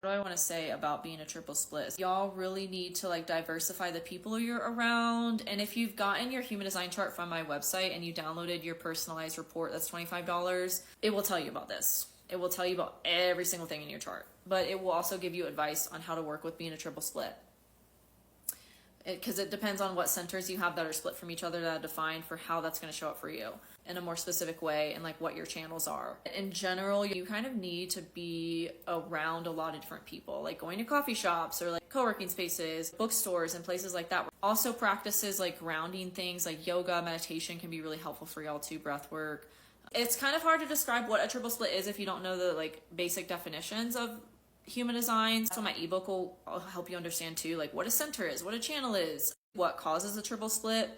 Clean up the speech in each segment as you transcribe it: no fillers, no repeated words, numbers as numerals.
What do I want to say about being a triple split? Y'all really need to like diversify the people you're around. And if you've gotten your human design chart from my website and you downloaded your personalized report, that's $25, it will tell you about this. It will tell you about every single thing in your chart, but it will also give you advice on how to work with being a triple split. Because it depends on what centers you have that are split from each other that are defined for how that's going to show up for you in a more specific way and like what your channels are. In general, you kind of need to be around a lot of different people, like going to coffee shops or like co-working spaces, bookstores and places like that. Also practices like grounding things like yoga, meditation can be really helpful for y'all too, breath work. It's kind of hard to describe what a triple split is if you don't know the like basic definitions of human design. So my ebook will help you understand too, like what a center is, what a channel is. What causes a triple split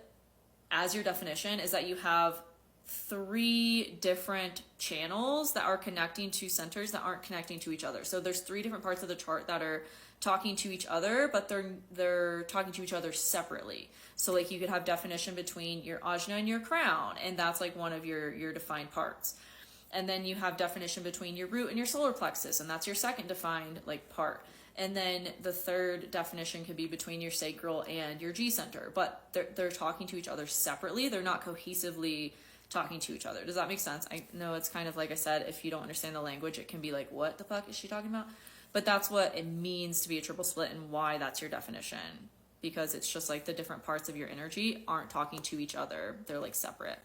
as your definition is that you have 3 different channels that are connecting to centers that aren't connecting to each other. So there's 3 different parts of the chart that are talking to each other, but they're talking to each other separately. So like you could have definition between your ajna and your crown, and that's like one of your defined parts. And then you have definition between your root and your solar plexus, and that's your second defined like part. And then the third definition could be between your sacral and your G center, but they're talking to each other separately. They're not cohesively talking to each other. Does that make sense? I know it's kind of like I said, if you don't understand the language, it can be like, what the fuck is she talking about? But that's what it means to be a triple split and why that's your definition. Because it's just like the different parts of your energy aren't talking to each other. They're like separate.